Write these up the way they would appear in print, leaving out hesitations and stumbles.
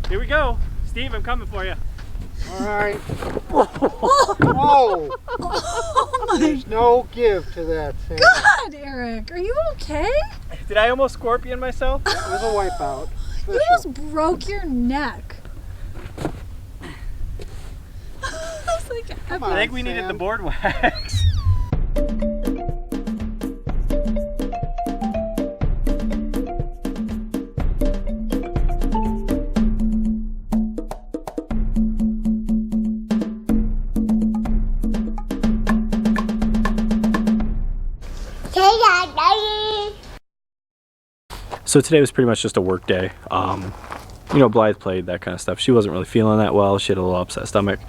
Here we go. Steve, I'm coming for you. All right. Whoa! There's no give to that thing. God, Eric, are you okay? Did I almost scorpion myself? It was a wipeout. You just broke your neck. I was like, Come I on, think we needed the Sam. board wax. So today was pretty much just a work day. You know, Blythe played, that kind of stuff. She wasn't really feeling that well. She had a little upset stomach.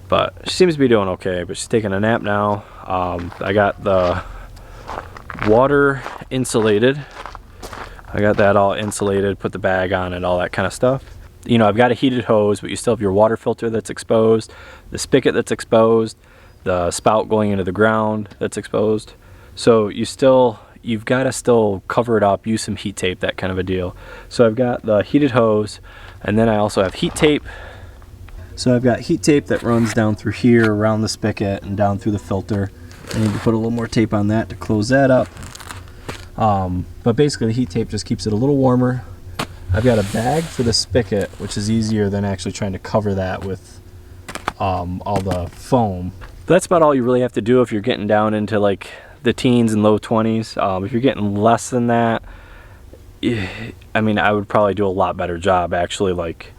But she seems to be doing okay, but she's taking a nap now. I got the water insulated. I got that all insulated, put the bag on it, all that kind of stuff. You know, I've got a heated hose, but you still have your water filter that's exposed, the spigot that's exposed, the spout going into the ground that's exposed. So you've got to still cover it up, use some heat tape, that kind of a deal. So I've got the heated hose, and then I also have heat tape. So I've got heat tape that runs down through here, around the spigot, and down through the filter. I need to put a little more tape on that to close that up. But basically the heat tape just keeps it a little warmer. I've got a bag for the spigot, which is easier than actually trying to cover that with all the foam. That's about all you really have to do if you're getting down into like the teens and low 20s. If you're getting less than that, I mean, I would probably do a lot better job actually, like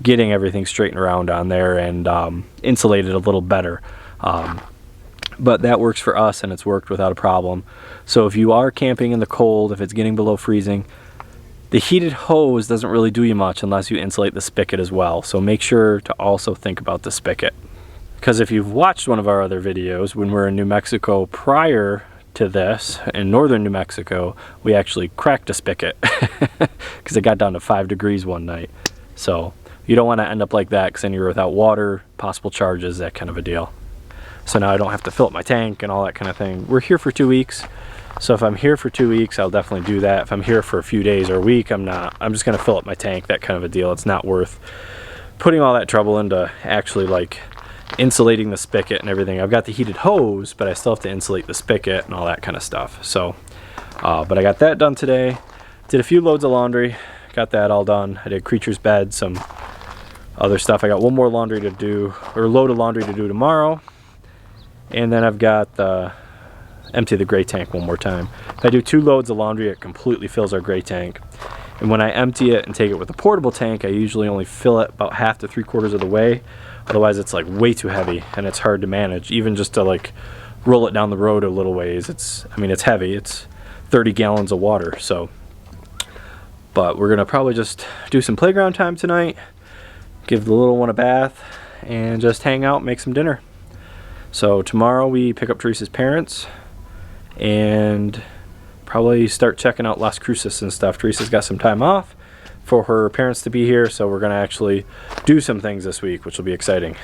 getting everything straightened around on there and insulated a little better. But that works for us, and it's worked without a problem. So if you are camping in the cold, if it's getting below freezing, the heated hose doesn't really do you much unless you insulate the spigot as well. So make sure to also think about the spigot. Because if you've watched one of our other videos, when we were in New Mexico prior to this, in northern New Mexico, we actually cracked a spigot because it got down to 5 degrees one night. So you don't want to end up like that, because then you're without water, possible charges, that kind of a deal. So now I don't have to fill up my tank and all that kind of thing. We're here for 2 weeks. So if I'm here for 2 weeks, I'll definitely do that. If I'm here for a few days or a week, I'm not. I'm just going to fill up my tank, that kind of a deal. It's not worth putting all that trouble into actually like insulating the spigot and everything. I've got the heated hose, but I still have to insulate the spigot and all that kind of stuff. So, but I got that done today. Did a few loads of laundry. Got that all done. I did Creature's bed, some other stuff. I got one more laundry to do, or load of laundry to do tomorrow. And then I've got empty the gray tank one more time. If I do 2 loads of laundry, it completely fills our gray tank. And when I empty it and take it with a portable tank, I usually only fill it about half to 3/4 of the way. Otherwise it's like way too heavy and it's hard to manage. Even just to like roll it down the road a little ways, it's heavy. It's 30 gallons of water. So, but we're gonna probably just do some playground time tonight, give the little one a bath, and just hang out and make some dinner. So tomorrow we pick up Teresa's parents and probably start checking out Las Cruces and stuff. Teresa's got some time off for her parents to be here, so we're gonna actually do some things this week, which will be exciting.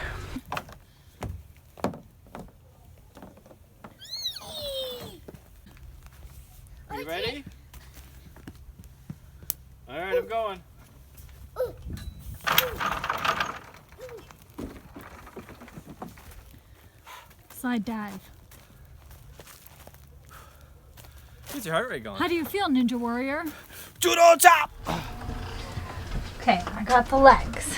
Are you ready? All right, I'm going. Side dive. Where's your heart rate going? How do you feel, Ninja Warrior? Judo chop! Okay, I got the legs.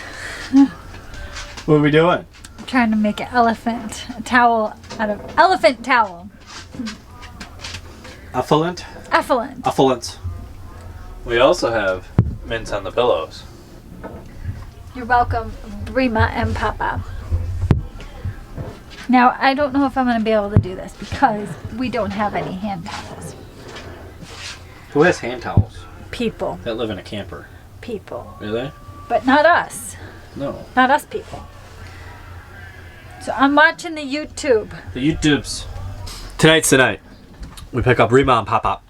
What are we doing? I'm trying to make an elephant, a towel out of elephant towel. Effluent? Effluent. Effluent. We also have mints on the pillows. You're welcome, Brima and Papa. Now, I don't know if I'm going to be able to do this because we don't have any hand towels. Who has hand towels? People. That live in a camper. People. Really? But not us. No. Not us people. So I'm watching the YouTube. The YouTubes. Tonight's the night. We pick up Rima and Pop-Pop.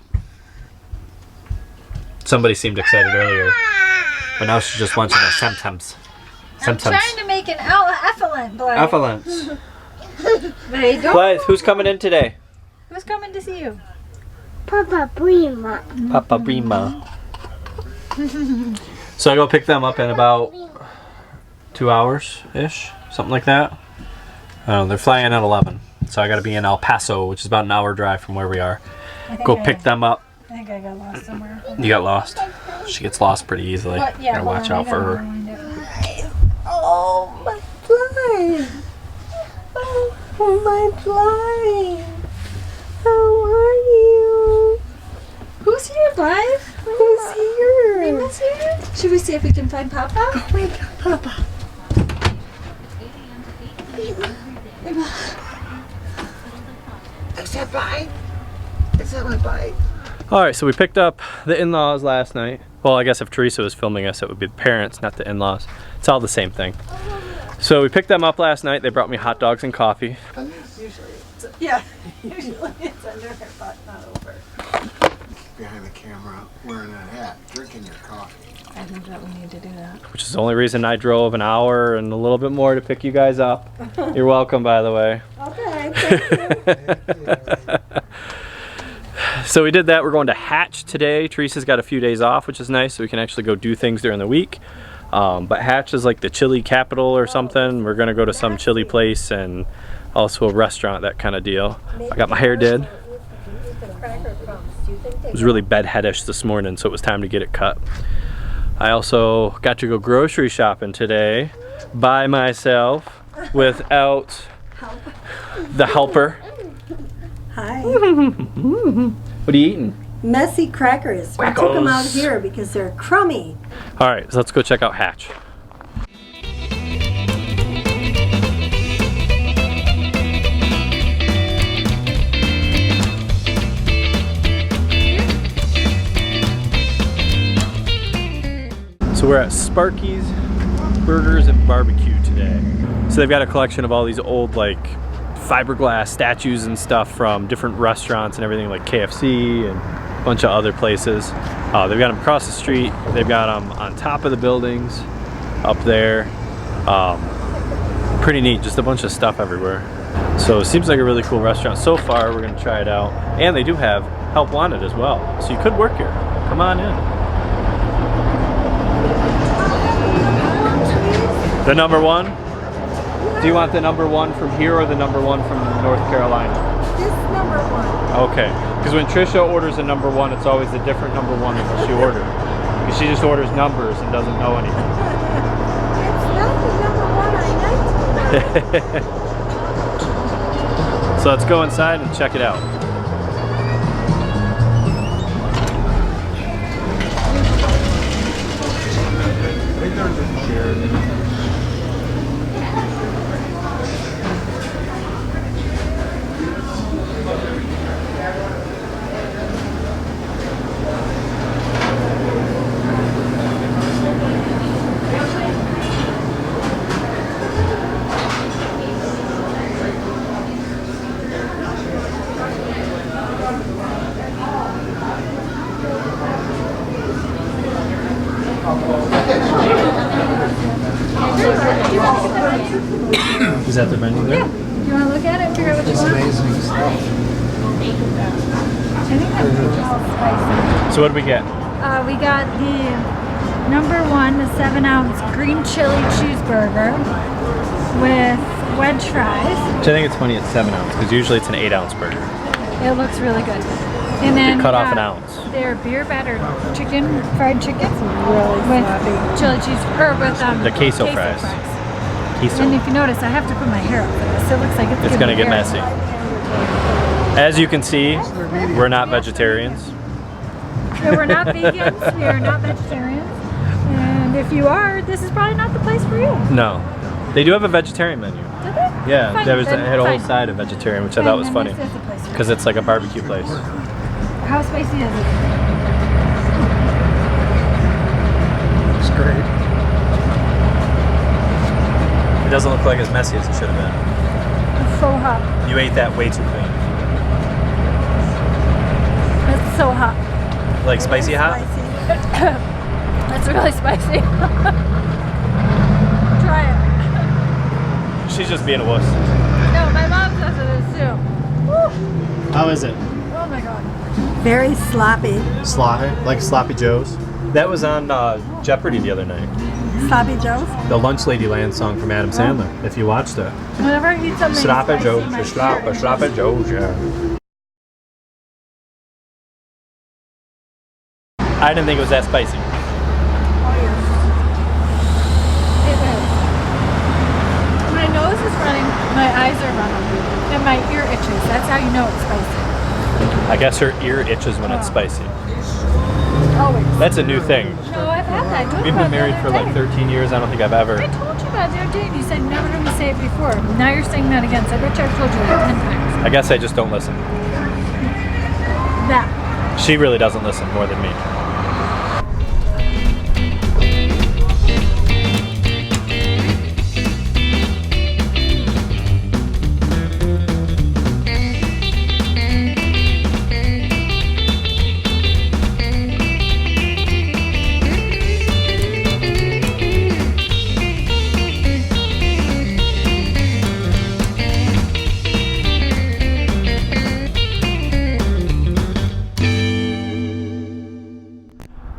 Somebody seemed excited earlier, but now she just wants the symptoms. I'm trying to make an effluent, Blythe. Effluent. They don't. Blythe, who's coming in today? Who's coming to see you? Papa Brima. Papa Brima. So I go pick them up in about 2 hours-ish, something like that. They're flying at 11, so I got to be in El Paso, which is about an hour drive from where we are. Go pick them up. I think I got lost somewhere. You got lost? She gets lost pretty easily. Yeah, gotta watch out for her. Oh, my fly. Oh, my fly. How are you? Who's here, Blythe? Who's here? Mima's here? Should we see if we can find Papa? Oh, my God, Papa. Is that fly? Is that my bike? Alright, so we picked up the in-laws last night. Well, I guess if Teresa was filming us, it would be the parents, not the in-laws. It's all the same thing. So we picked them up last night. They brought me hot dogs and coffee. Usually it's under her butt, not over. Behind the camera, wearing that hat, drinking your coffee. I think that we need to do that. Which is the only reason I drove an hour and a little bit more to pick you guys up. You're welcome, by the way. Okay, thank you. So we did that. We're going to Hatch today. Teresa's got a few days off, which is nice, so we can actually go do things during the week. But Hatch is like the chili capital or something. We're gonna go to some chili place and also a restaurant, that kind of deal. I got my hair did. It was really bedheadish this morning, so it was time to get it cut. I also got to go grocery shopping today by myself without the helper. Hi. What are you eating? Messy crackers. We took them out here because they're crummy. All right, so let's go check out Hatch. So we're at Sparky's Burgers and Barbecue today. So they've got a collection of all these old like fiberglass statues and stuff from different restaurants and everything, like KFC and a bunch of other places. They've got them across the street. They've got them on top of the buildings up there. Pretty neat, just a bunch of stuff everywhere. So it seems like a really cool restaurant so far. We're gonna try it out. And they do have help wanted as well. So you could work here. Come on in. The number one? Do you want the number one from here or the number one from North Carolina? This number one. Okay, because when Trisha orders a number one, it's always a different number one than what she ordered. Because she just orders numbers and doesn't know anything. It's not the number one I like. So let's go inside and check it out. Is that the menu there? Yeah. Do you want to look at it and figure out what you want? Amazing stuff. I think that's all spicy. So what did we get? We got the number one, the 7-ounce green chili cheeseburger with wedge fries. Which I think it's funny it's 7 ounce, because usually it's an 8-ounce burger. It looks really good. And then They cut we off an got ounce. their beer battered chicken, fried chicken, with chili cheese, or with The queso fries. Queso. And if you notice, I have to put my hair up for this. It looks like It's gonna get messy. As you can see, we're not vegetarians. No, we're not vegans. We are not vegetarians. And if you are, this is probably not the place for you. No. They do have a vegetarian menu. Did they? Yeah, Fine, there was then had a whole fine. side of vegetarian, which I Fine, thought was then funny. this is the place for you. Because it's like a barbecue place. How spicy is it? It's great. It doesn't look like as messy as it should have been. It's so hot. You ate that way too clean. It's so hot. Like spicy hot? It's really spicy. Try it. She's just being a wuss. No, my mom says it is too. Woo. How is it? Oh my god. Very sloppy. Sloppy? Like Sloppy Joe's? That was on Jeopardy the other night. Sloppy Joe's. The Lunch Lady Land song from Adam Sandler, if you watched it. Whenever I eat something Sloppy spicy, Joe's, my sloppy, sloppy Joe's, yeah. I didn't think it was that spicy. It is. My nose is running, my eyes are running, and my ear itches. That's how you know it's spicy. I guess her ear itches when it's spicy. Always. That's a new thing. No, I've had that. I told We've you about been married it for the like other day. 13 years. I don't think I've ever. I told you about it the other day, and you said never heard me say it before. Now you're saying that again, so I bet you I've told you like 10 times. I guess I just don't listen. That. She really doesn't listen more than me.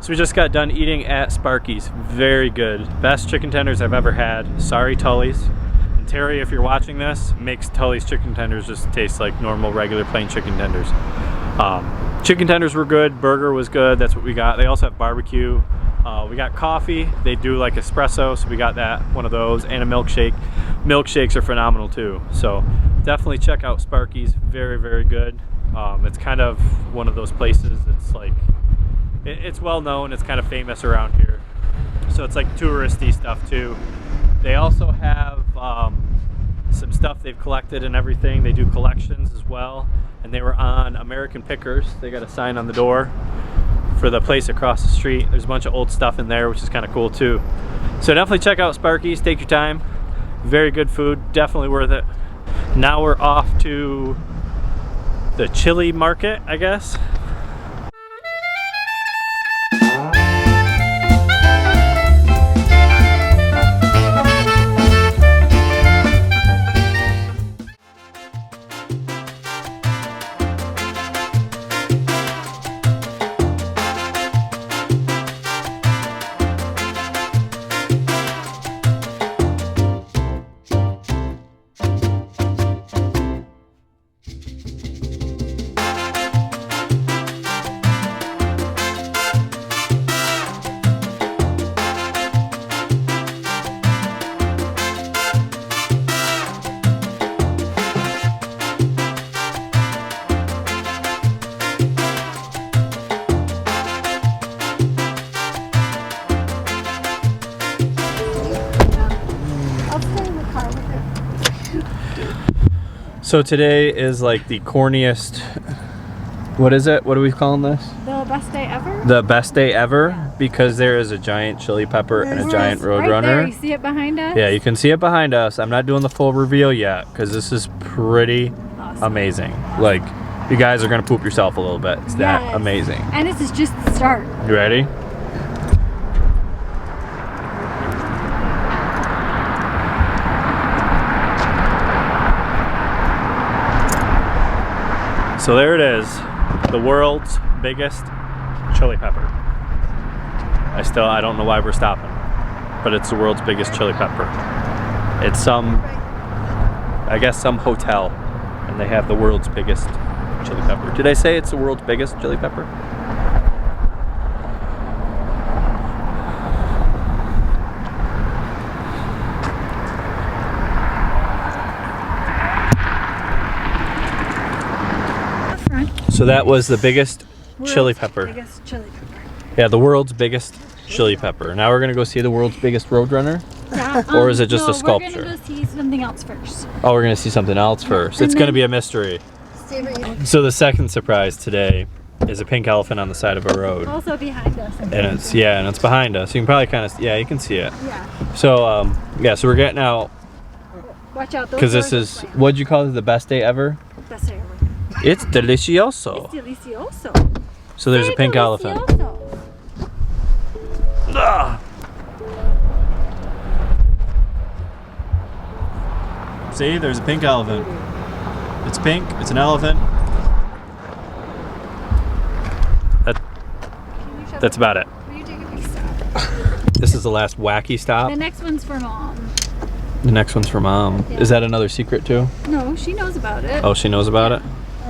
So we just got done eating at Sparky's. Very good. Best chicken tenders I've ever had. Sorry, Tully's. And Terry, if you're watching this, makes Tully's chicken tenders just taste like normal, regular, plain chicken tenders. Chicken tenders were good. Burger was good. That's what we got. They also have barbecue. We got coffee. They do like espresso, so we got that, one of those, and a milkshake. Milkshakes are phenomenal too. So definitely check out Sparky's. Very, very good. It's kind of one of those places that's like, it's well known, it's kind of famous around here. So it's like touristy stuff too. They also have some stuff they've collected and everything. They do collections as well. And they were on American Pickers. They got a sign on the door for the place across the street. There's a bunch of old stuff in there, which is kind of cool too. So definitely check out Sparky's, take your time. Very good food, definitely worth it. Now we're off to the chili market, I guess. So today is like the corniest, what is it? What are we calling this? The best day ever? The best day ever, because there is a giant chili pepper and a giant Right there, Roadrunner. you see it behind us? Yeah, you can see it behind us. I'm not doing the full reveal yet because this is pretty Awesome. amazing. Like, you guys are gonna poop yourself a little bit. It's that Yes. amazing. And this is just the start. You ready? So there it is, the world's biggest chili pepper. I don't know why we're stopping, but it's the world's biggest chili pepper. It's I guess some hotel, and they have the world's biggest chili pepper. Did I say it's the world's biggest chili pepper? So that was the biggest chili pepper. Biggest chili pepper. Yeah, the world's biggest chili pepper. Now we're gonna go see the world's biggest Roadrunner? Yeah, Or is it just a no, sculpture? We're gonna go see something else first. Oh, we're gonna see something else first. And It's gonna then- be a mystery. Stay right here. So the second surprise today is a pink elephant on the side of a road. Also behind us. And it's behind us. You can probably kind of, you can see it. Yeah. So, so we're getting out Watch out. because this is, what'd you call it, the best day ever? Best day ever. It's delicioso. It's delicioso. So there's a Say pink elephant. delicioso. Ah. See, there's a pink elephant. It's pink, it's an elephant. Can you shut That's up? about it. Will you take a This is the last wacky stop. The next one's for Mom. The next one's for Mom. Yeah. Is that another secret too? No, she knows about it. Oh, she knows about it?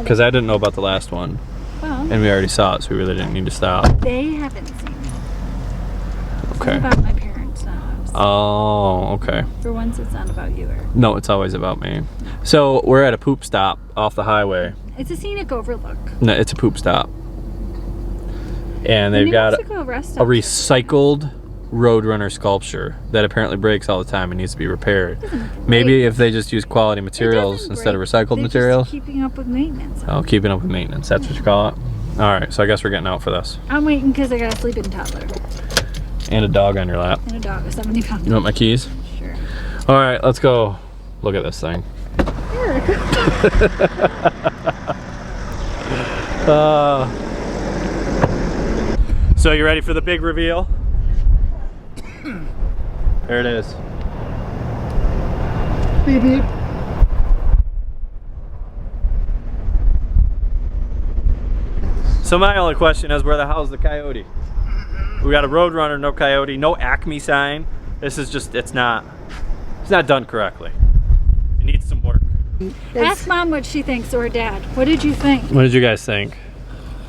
Because I didn't know about the last one. Well, And we already saw it, so we really didn't need to stop. they haven't seen it. It's Okay. not about my parents, not us. Oh, okay. For once, it's not about you. Or No, it's always about me. So we're at a poop stop off the highway. it's a scenic overlook. No, it's a poop stop. And The they've New got Mexico rest a stop. recycled Roadrunner sculpture that apparently breaks all the time and needs to be repaired. Maybe if they just use quality materials instead of recycled materials. Just keeping up with maintenance. Oh, keeping up with maintenance. That's what you call it? Alright, so I guess we're getting out for this. I'm waiting because I got a sleeping toddler And a dog on your lap. and a dog, a 70-pound. You want my keys? Sure. Alright, let's go look at this thing. So you ready for the big reveal? There it is. Beep beep. So my only question is, where the hell's the coyote? We got a Roadrunner, no coyote, no Acme sign. This is just, it's not done correctly. It needs some work. Ask Mom what she thinks, or Dad. What did you think? What did you guys think?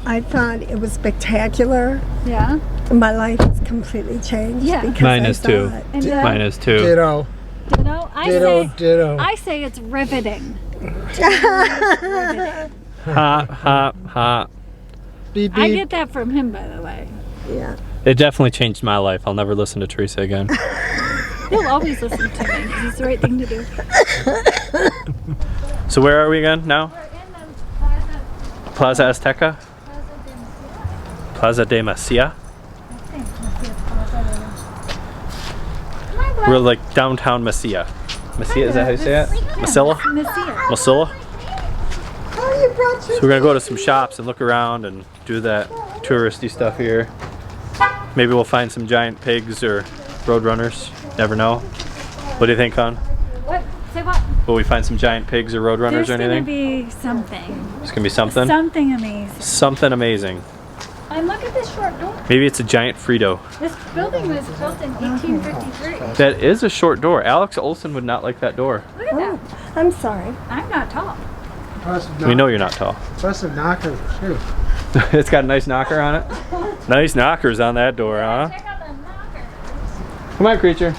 I thought it was spectacular. Yeah? My life has completely changed. Yeah. because Mine I is saw too. it. And Mine is too. Ditto. Ditto? Ditto. I say it's riveting. Hot, hot, hot. Beep I beep. get that from him, by the way. Yeah. It definitely changed my life. I'll never listen to Teresa again. He'll always listen to me because it's the right thing to do. So where are we again now? We're in the Plaza Azteca? Plaza de Mesilla? We're like downtown Mesilla. Mesilla, is that how you say it? Mesilla? Mesilla. Mesilla? Oh, you brought So we're gonna go to some shops and look around and do that touristy stuff here. Maybe we'll find some giant pigs or roadrunners. Never know. What do you think, hon? What? Say what? Will we find some giant pigs or roadrunners There's or gonna anything? be something. It's gonna be something? Something amazing. Something amazing. And look at this short door. Maybe it's a giant Frito. This building was built in 1853. That is a short door. Alex Olson would not like that door. Look at that. I'm sorry. I'm not tall. We know you're not tall. Impressive knocker too. It's got a nice knocker on it. Nice knockers on that door, huh? Check out the knocker. Come on, creature.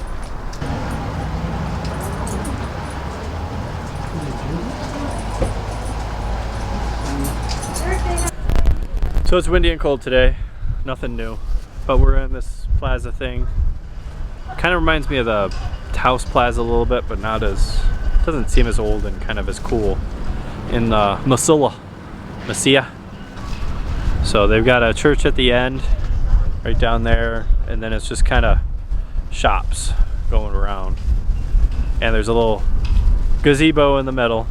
So it's windy and cold today. Nothing new. But we're in this plaza thing. Kind of reminds me of the Taos Plaza a little bit, but not as, doesn't seem as old and kind of as cool. In Mesilla. So they've got a church at the end, right down there, and then it's just kind of shops going around. And there's a little gazebo in the middle,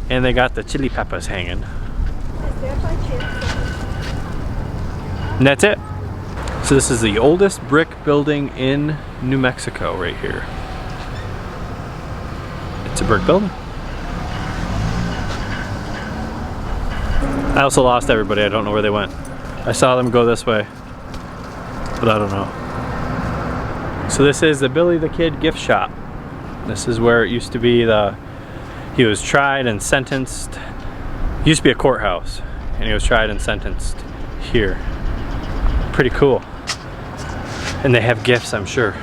and they got the chili peppers hanging. And that's it. So this is the oldest brick building in New Mexico right here. It's a brick building. I also lost everybody. I don't know where they went. I saw them go this way, but I don't know. So this is the Billy the Kid gift shop. This is where it used to be he was tried and sentenced. It used to be a courthouse, and he was tried and sentenced here. Pretty cool. And they have gifts, I'm sure.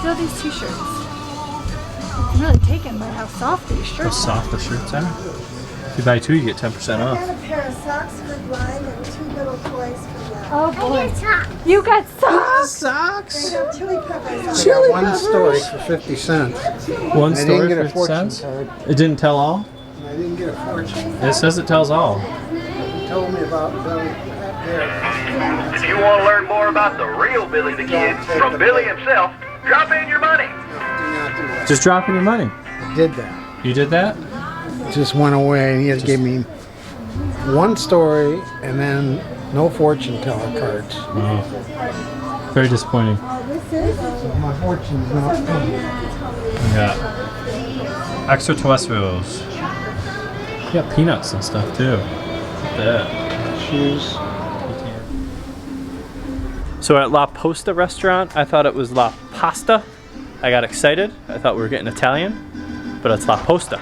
Feel these t-shirts. I'm really taken by how soft these How shirts are. soft the shirts are. If you buy two, you get 10% I off. got a pair of socks for Blind and 2 little toys for them. Oh boy. You got socks? Socks. I got chili peppers. I got one story for 50 cents. One I story didn't get for a 50 fortune cents? card. It didn't tell all? I didn't get a fortune. It says it tells all. It told me about Billy there. If you want to learn more about the real Billy the Kid, from Billy himself, drop in your money. Do not do that. Just dropping your money. I did that. You did that? It just went away, and he just gave me one story and then no fortune teller cards. Oh. Very disappointing. So my fortune's not coming. Yeah. Extra tuestos. Yeah, peanuts and stuff too. Look at that. choose. So at La Posta restaurant, I thought it was La Pasta. I got excited. I thought we were getting Italian, but it's La Posta.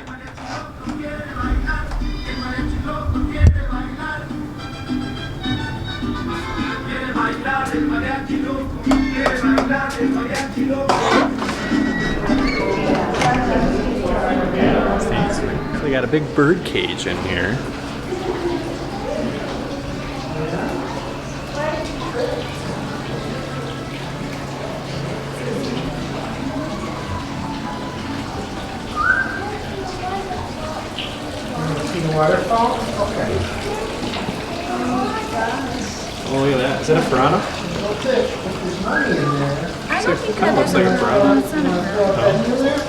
We got a big bird cage in here. Waterfall? Okay. Oh, look at that. Is that a piranha? There's money in there. I don't think Kind of looks like a piranha. It's not a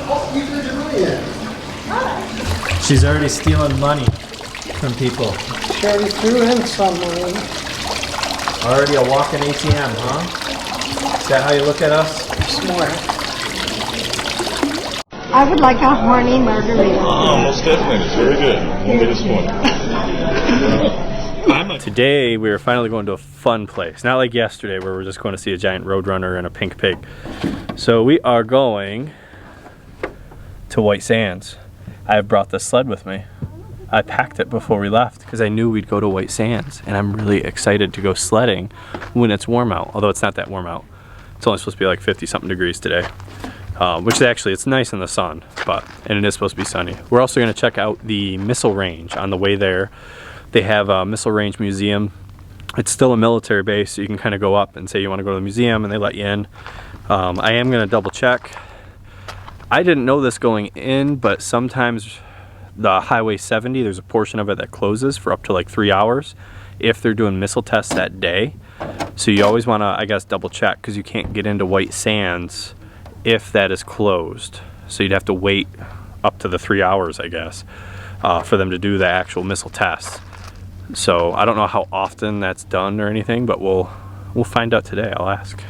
Oh, you put your money in. She's already stealing money from people. She already threw in some money. Already a walking ATM, huh? Is that how you look at us? Smart. I would like a horny margarita. Oh, most definitely. It's very good. Won't be disappointed. Today we were finally going to a fun place. Not like yesterday where we're just going to see a giant roadrunner and a pink pig. So we are going to White Sands. I have brought this sled with me. I packed it before we left because I knew we'd go to White Sands, and I'm really excited to go sledding when it's warm out, although it's not that warm out. It's only supposed to be like 50 something degrees today. Which actually, it's nice in the sun, and it is supposed to be sunny. We're also going to check out the missile range on the way there. They have a missile range museum. It's still a military base, so you can kind of go up and say you want to go to the museum, and they let you in. I am going to double check. I didn't know this going in, but sometimes the Highway 70, there's a portion of it that closes for up to like 3 hours if they're doing missile tests that day. So you always want to, I guess, double check because you can't get into White Sands if that is closed. So you'd have to wait up to the 3 hours, I guess, for them to do the actual missile tests. So I don't know how often that's done or anything, but we'll find out today. I'll ask.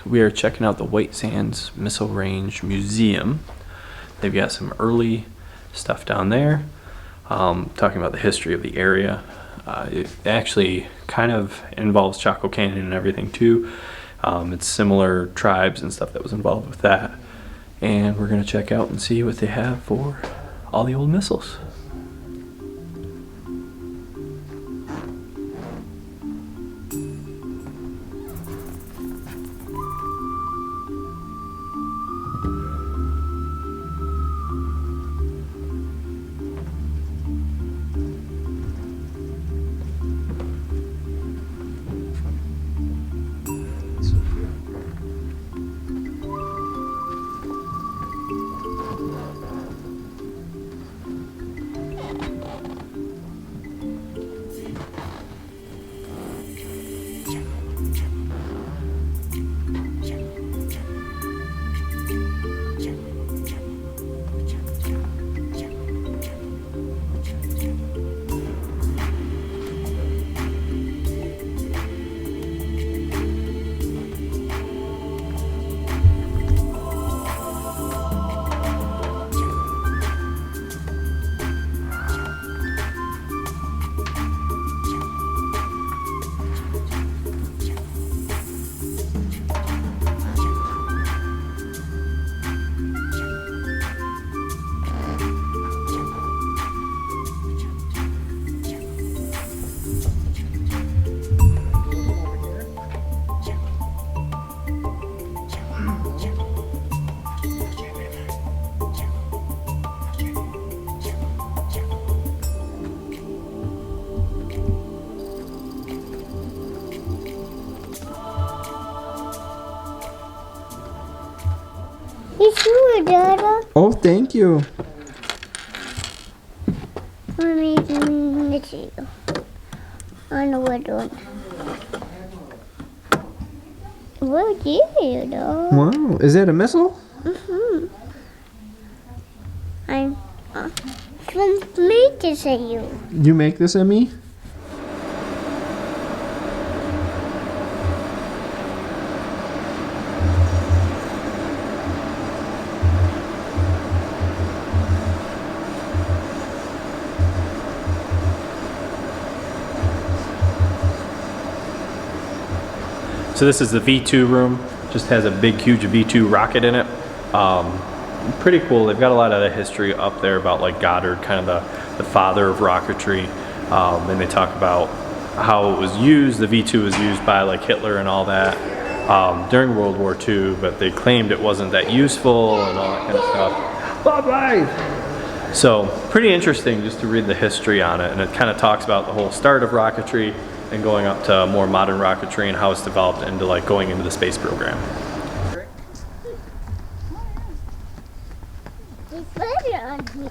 We are checking out the White Sands Missile Range Museum. They've got some early stuff down there, talking about the history of the area. It actually kind of involves Chaco Canyon and everything too. It's similar tribes and stuff that was involved with that. And we're going to check out and see what they have for all the old missiles. It's you, Dada. Oh, thank you. Mommy, it's you. I know what one. What did you do? Wow, is that a missile? I'm from me to say you. You make this, Emmy? So this is the V2 room. Just has a big, huge V2 rocket in it. Pretty cool. They've got a lot of the history up there about like Goddard, kind of the father of rocketry. And they talk about how it was used. The V2 was used by like Hitler and all that during World War II, but they claimed it wasn't that useful and all that kind of stuff. Bye-bye! So pretty interesting just to read the history on it, and it kind of talks about the whole start of rocketry and going up to more modern rocketry and how it's developed into like going into the space program. There's butter on here.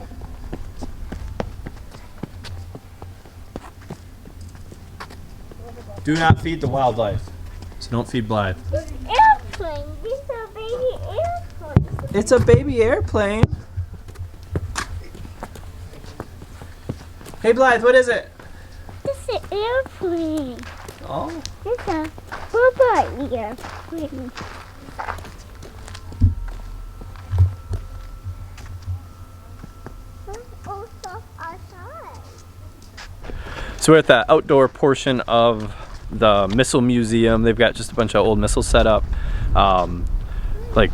Do not feed the wildlife. So don't feed Blythe. Airplane. This is a baby airplane. It's a baby airplane. Hey Blythe, what is it? This is an airplane. Oh. This is a robot airplane. There's also outside. So we're at the outdoor portion of the missile museum. They've got just a bunch of old missiles set up, like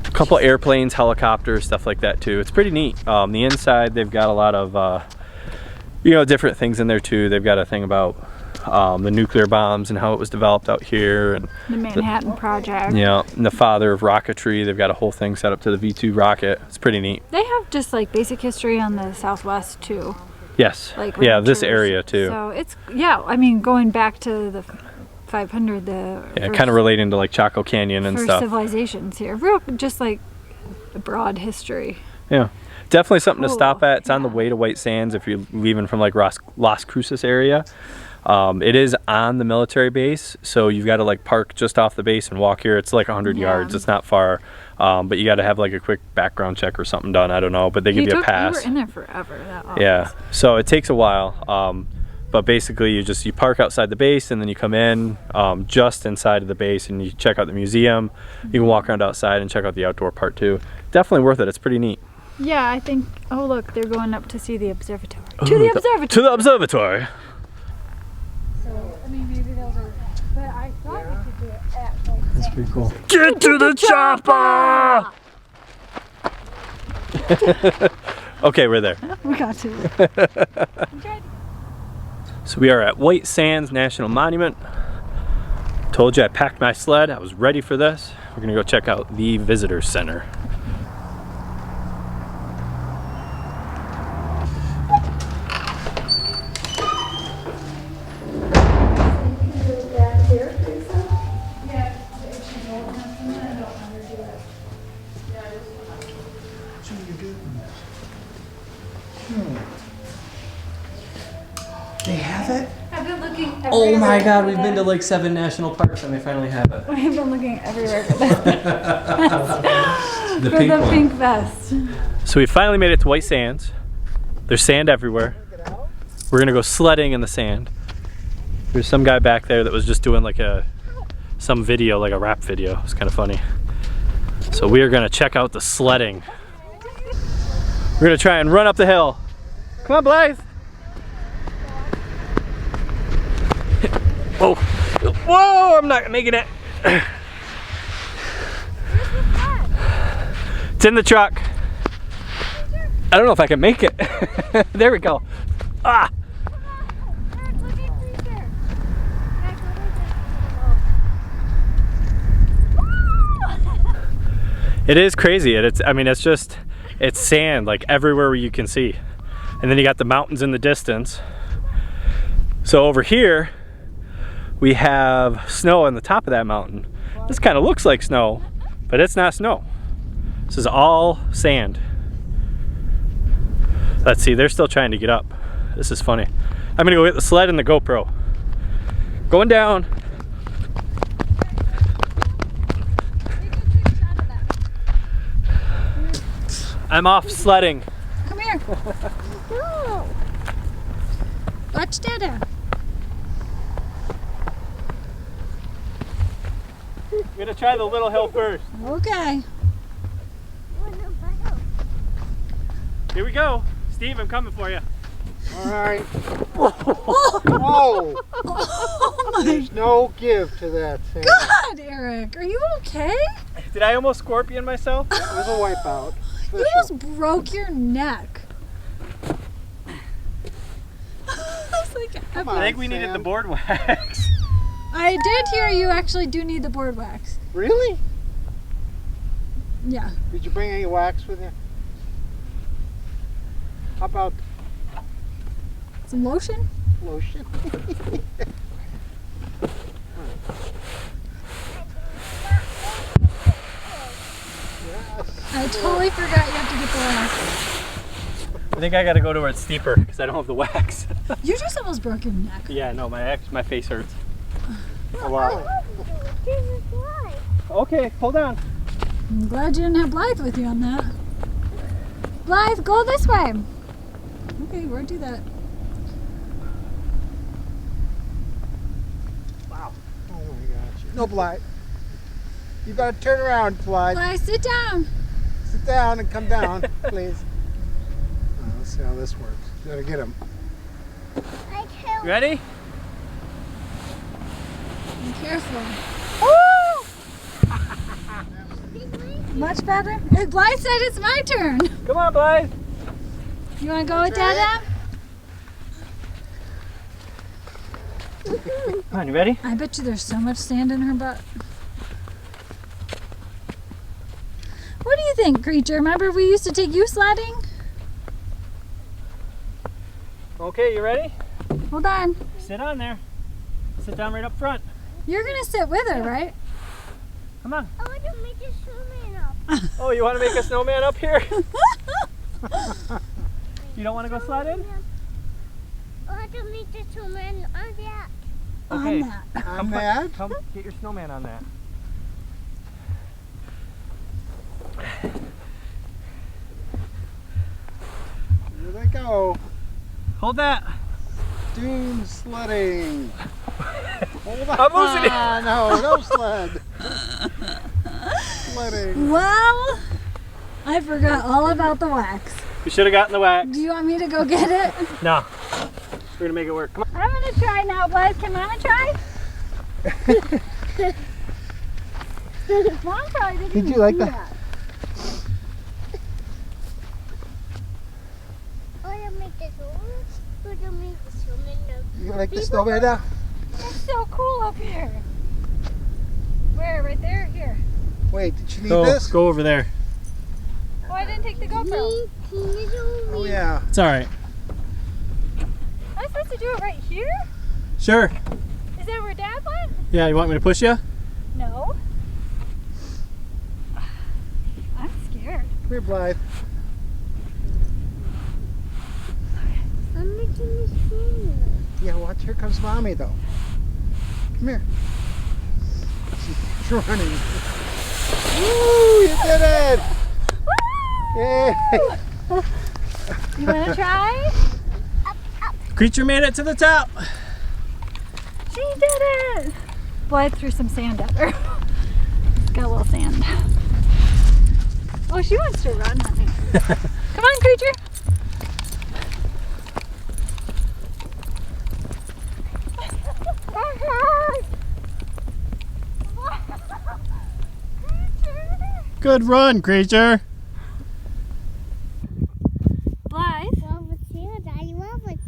a couple airplanes, helicopters, stuff like that too. It's pretty neat. The inside, they've got a lot of you know, different things in there too. They've got a thing about the nuclear bombs and how it was developed out here, and The Manhattan Project. yeah, and the father of rocketry. They've got a whole thing set up to the V2 rocket. It's pretty neat. They have just like basic history on the Southwest too. Yes. Like Yeah, this ranchers. area too. So it's, yeah, I mean, going back to the 500, the Yeah, first- kind of relating to like Chaco Canyon and first stuff. civilizations here. Real, just like a broad history. Yeah, definitely something to Cool, stop at. It's on the yeah. way to White Sands if you're leaving from like Las Cruces area. It is on the military base, so you've got to like park just off the base and walk here. It's like 100 Yeah. yards. It's not far, but you got to have like a quick background check or something done. I don't know, but they give you a pass. You were in there forever. That Yeah, office. so it takes a while, but basically you park outside the base and then you come in just inside of the base and you check out the museum. You can walk around outside and check out the outdoor part too. Definitely worth it. It's pretty neat. Yeah, I think. Oh, look, they're going up to see the observatory. To the observatory. To the observatory. So, I mean, maybe those are. But I thought we could do it at like. That's pretty cool. Get to the chopper! Okay, we're there. We got to. So we are at White Sands National Monument. Told you I packed my sled. I was ready for this. We're gonna go check out the visitor center. They have it? I've been looking. Oh my god, we've been to like 7 national parks and they finally have it. I've been looking everywhere for this. The For pink the one. pink vest. So we finally made it to White Sands. There's sand everywhere. We're gonna go sledding in the sand. There's some guy back there that was just doing like some video, like a rap video. It's kind of funny. So we are gonna check out the sledding. We're gonna try and run up the hill. Come on, Blythe. Whoa, whoa, I'm not making it. It's in the truck. I don't know if I can make it. There we go. Ah. It is crazy. I mean, it's sand like everywhere you can see. And then you got the mountains in the distance. So over here, we have snow on the top of that mountain. This kind of looks like snow, but it's not snow. This is all sand. Let's see, they're still trying to get up. This is funny. I'm gonna go get the sled and the GoPro. Going down. I'm off sledding. Come here. No. Watch Dada. I'm gonna try the little hill first. Okay. Here we go. Steve, I'm coming for you. All right. Whoa. Oh There's no give to that thing. God, Eric, are you okay? Did I almost scorpion myself? It was a wipeout. You almost broke your neck. It's like, Come I on, think we needed Sam. the board wax. I did hear you actually do need the board wax. Really? Yeah. Did you bring any wax with you? How about Some lotion? lotion? I totally forgot you have to get the wax. I think I gotta go to where it's steeper because I don't have the wax. You just almost broke your neck. Yeah, no, my face hurts. A lot. Okay, hold on. I'm glad you didn't have Blythe with you on that. Blythe, go this way. Okay, we'll do that. Wow. Oh my gosh. No, Blythe. You gotta turn around, Blythe. Blythe, sit down. Sit down and come down, please. Let's see how this works. You gotta get him. You ready? Be careful. Much better? Blythe said it's my turn. Come on, Blythe. You want to go with Dada? Come on, you ready? I bet you there's so much sand in her butt. What do you think, Creature? Remember we used to take you sledding? Okay, you ready? Hold on. Sit on there. Sit down right up front. You're going to sit with her, right? Come on. I want to make a snowman up. Oh, you want to make a snowman up here? You don't want to go sledding? I want to make a snowman on that. Okay. On that. On that? Come get your snowman on that. Here they go. Hold that. Dune sledding. Hold on. I'm losing it. No sled. Sledding. Well, I forgot all about the wax. We should have gotten the wax. Do you want me to go get it? No. We're going to make it work. Come on. I'm going to try now, Blythe. Can Mama try? Mom probably didn't Did you even like do that? I want to make a snowman. I want to make a snowman up. You like the snowman now? It's so cool up here. Where? Right there? Here. Wait, did you need this? Go over there. Oh, I didn't take the GoPro. Oh yeah. It's all right. Am I supposed to do it right here? Sure. Is that where Dad went? Yeah, you want me to push you? No. I'm scared. Come here, Blythe. I'm making a snowman. Yeah, watch. Here comes Mommy, though. Come here. She's running. Woo! You did it! Yay! You want to try? Creature made it to the top. She did it! Blythe threw some sand at her. It's got a little sand. Oh, she wants to run, honey. Come on, Creature. Good run, Creature. Blythe. Love it, I love it.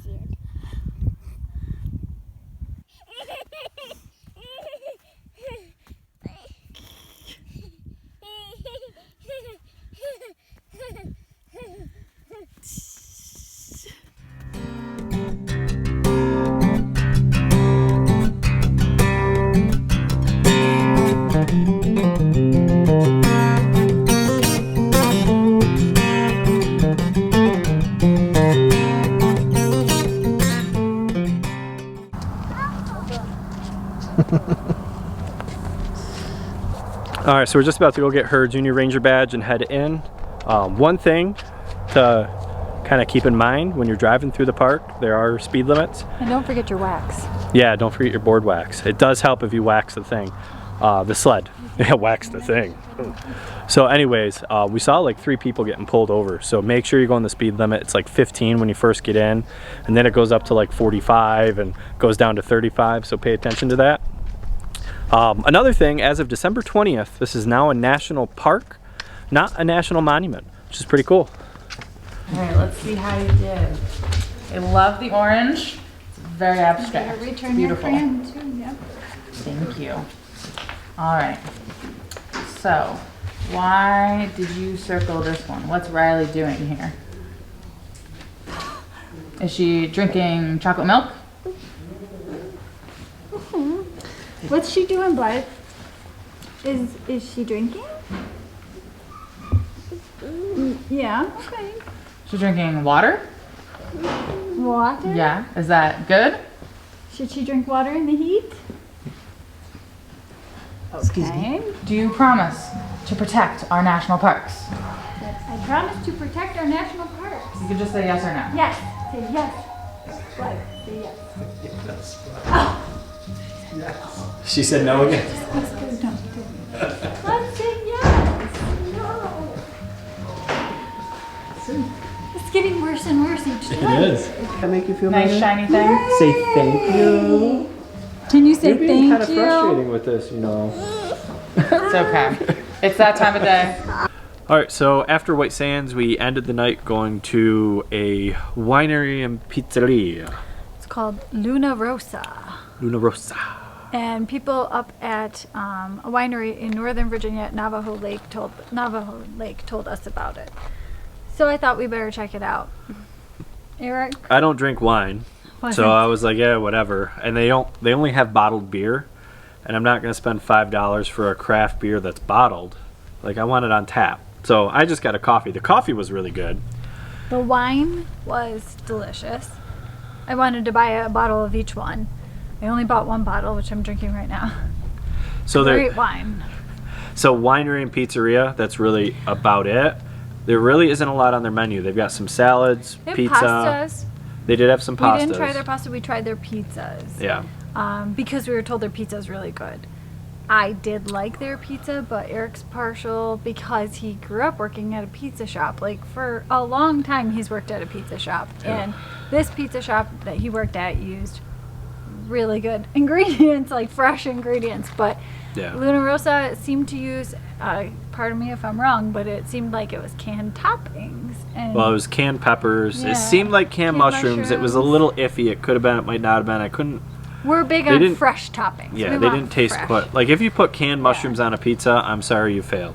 All right, so we're just about to go get her junior ranger badge and head in. One thing to kind of keep in mind when you're driving through the park, there are speed limits. And don't forget your wax. Yeah, don't forget your board wax. It does help if you wax the thing. The sled. Yeah, wax the thing. So anyways, we saw like 3 people getting pulled over. So make sure you go on the speed limit. It's like 15 when you first get in, and then it goes up to like 45 and goes down to 35. So pay attention to that. Another thing, as of December 20th, this is now a national park, not a national monument, which is pretty cool. All right, let's see how you did. I love the orange. It's very abstract. Return Beautiful. your friend too. Yep. Thank you. All right. So, why did you circle this one? What's Riley doing here? Is she drinking chocolate milk? What's she doing, Blythe? Is she drinking? Yeah. Okay. She's drinking water? Water? Yeah. Is that good? Should she drink water in the heat? Okay. Do you promise to protect our national parks? I promise to protect our national parks. You can just say yes or no. Yes. Say yes. Blythe, say yes. She said no again. Let's say yes. No. It's getting worse and worse each time. It is. Can I make you feel Nice better? shiny thing. Say thank you. Can you say You're being kind thank of you? frustrating with this, you know. It's okay. It's that time of day. All right, so after White Sands, we ended the night going to a winery and pizzeria. It's called Luna Rosa. Luna Rosa. And people up at a winery in Northern Virginia at Navajo Lake told us about it. So I thought we better check it out. Eric? I don't drink wine, so I was like, yeah, whatever. And they only have bottled beer, and I'm not gonna spend $5 for a craft beer that's bottled. Like, I want it on tap. So I just got a coffee. The coffee was really good. The wine was delicious. I wanted to buy a bottle of each one. I only bought 1 bottle, which I'm drinking right now. So Great wine. So winery and pizzeria, that's really about it. There really isn't a lot on their menu. They've got some salads, They have pizza. pastas. They did have some pastas. We didn't try their pasta, we tried their pizzas. Yeah. Because we were told their pizza is really good. I did like their pizza, but Eric's partial because he grew up working at a pizza shop. Like, for a long time, he's worked at a pizza shop. Yeah. And this pizza shop that he worked at used really good ingredients, like fresh ingredients. But Yeah. Luna Rosa seemed to use, pardon me if I'm wrong, but it seemed like it was canned toppings. And Well, it was canned peppers. Yeah. It seemed like canned mushrooms. It was a little iffy. It could have been. It might not have been. I couldn't. we're big They on didn't- fresh toppings. Yeah, We they want didn't taste fresh. quite. Like, if you put canned mushrooms on a pizza, I'm sorry, you failed.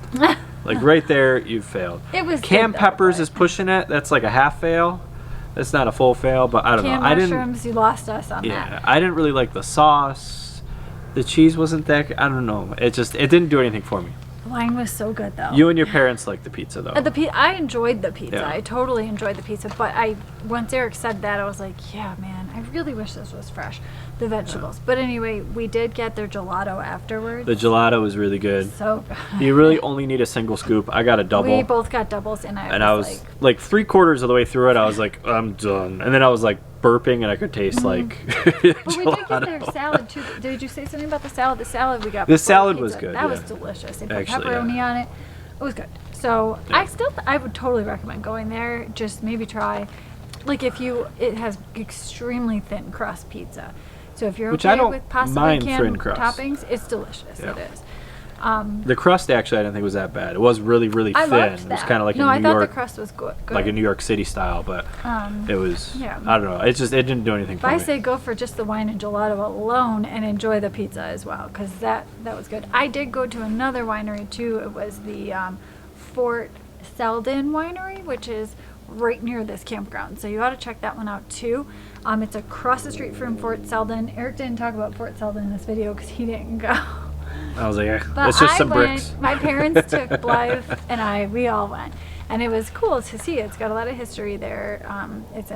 Like, right there, you failed. It was good, Canned though, peppers but- is pushing it. That's like a half fail. That's not a full fail, but I don't Canned know. I didn't. mushrooms, you lost us on Yeah, that. I didn't really like the sauce. The cheese wasn't that. I don't know. It didn't do anything for me. The wine was so good, though. You and your parents liked the pizza, though. I enjoyed the pizza. Yeah. I totally enjoyed the pizza. But once Eric said that, I was like, yeah, man, I really wish this was fresh. The vegetables. But anyway, we did get their gelato afterwards. The gelato was really good. So You really only need a single scoop. I got a double. we both got doubles, and I was like 3/4 of the way through it. I was like, I'm done. And then I was like burping, and I could taste like But we did get gelato. their salad too. Did you say something about the salad? The salad we got. The before salad pizza, was good, That was yeah. delicious. They put Actually, pepperoni yeah. on it. It was good. So I would totally recommend going there. Just maybe try, like it has extremely thin crust pizza. So if you're Which okay I don't with possibly mind canned thin crust. toppings, it's delicious. Yeah. It is. The crust actually I didn't think was that bad. It was really, really I thin. loved It was that. kind of like no, a I New thought York, the crust was good. like a New York City style, but it was. yeah. I don't know. It didn't do anything for But I me. say go for just the wine and gelato alone and enjoy the pizza as well, because that was good. I did go to another winery too. It was the Fort Selden Winery, which is right near this campground. So you ought to check that one out too. It's across the street from Fort Selden. Eric didn't talk about Fort Selden in this video because he didn't go. I was like, yeah, But it's just I some went. bricks. My parents took Blythe and we all went. And it was cool to see. It's got a lot of history there. It's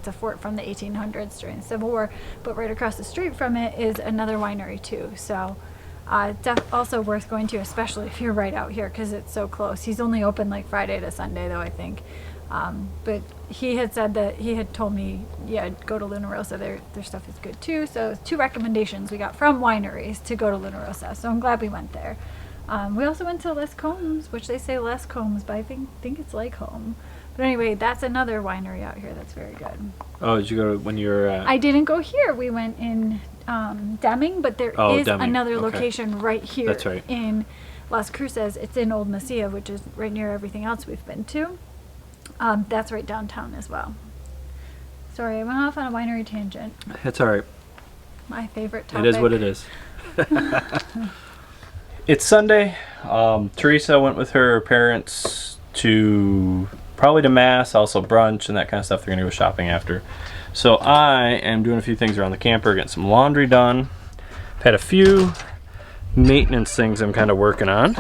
a fort from the 1800s during the Civil War. But right across the street from it is another winery too. So also worth going to, especially if you're right out here because it's so close. He's only open like Friday to Sunday though, I think. But he had said that he had told me, yeah, go to Luna Rosa. Their stuff is good too. So 2 recommendations we got from wineries to go to Luna Rosa. So I'm glad we went there. We also went to Les Combs, which they say Les Combs, but I think it's Lake Home. But anyway, that's another winery out here that's very good. Oh, did you go when you were at... I didn't go here. We went in Deming, but there is Deming. another Okay. location right here That's right. in Las Cruces. It's in Old Mesilla, which is right near everything else we've been to. That's right downtown as well. Sorry, I went off on a winery tangent. It's all right. My favorite topic. It is what it is. It's Sunday. Teresa went with her parents to probably to Mass, also brunch and that kind of stuff. They're gonna go shopping after. So I am doing a few things around the camper, getting some laundry done. I've had a few maintenance things I'm kind of working on.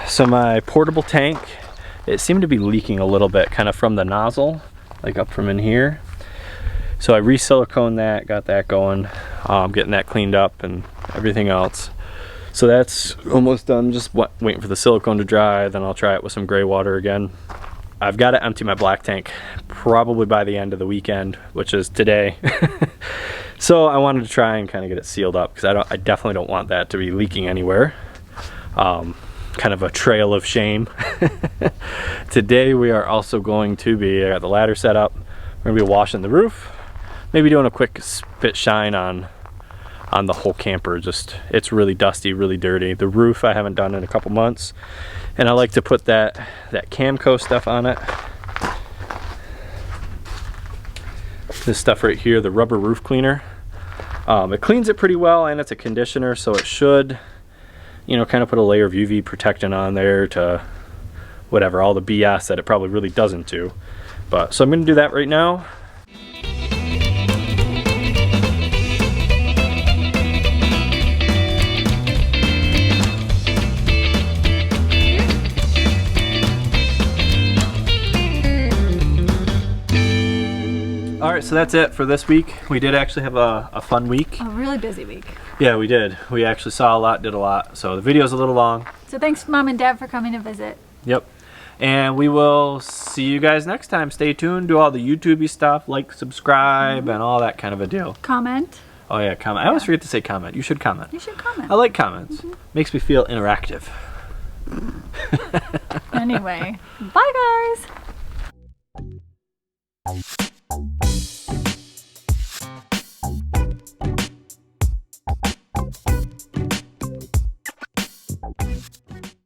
So my portable tank, it seemed to be leaking a little bit kind of from the nozzle, like up from in here. So I re-siliconed that, got that going, getting that cleaned up and everything else. So that's almost done, just waiting for the silicone to dry, then I'll try it with some gray water again. I've got to empty my black tank probably by the end of the weekend, which is today. So I wanted to try and kind of get it sealed up because I definitely don't want that to be leaking anywhere. Kind of a trail of shame. Today we are also going to be, I got the ladder set up, we're going to be washing the roof, maybe doing a quick spit shine on the whole camper. Just, it's really dusty, really dirty. The roof I haven't done in a couple months, and I like to put that Camco stuff on it. This stuff right here, the rubber roof cleaner. It cleans it pretty well, and it's a conditioner, so it should, you know, kind of put a layer of UV protectant on there to whatever, all the BS that it probably really doesn't do. But so I'm gonna do that right now. All right, so that's it for this week. We did actually have a fun week. A really busy week. Yeah, we did. We actually saw a lot, did a lot. So the video's a little long. So thanks Mom and Dad for coming to visit. Yep. And we will see you guys next time. Stay tuned, do all the YouTube-y stuff, like, subscribe, and all that kind of a deal. Comment. Oh yeah, comment. I always forget to say comment. You should comment. You should comment. I like comments. Makes me feel interactive. Anyway, bye guys.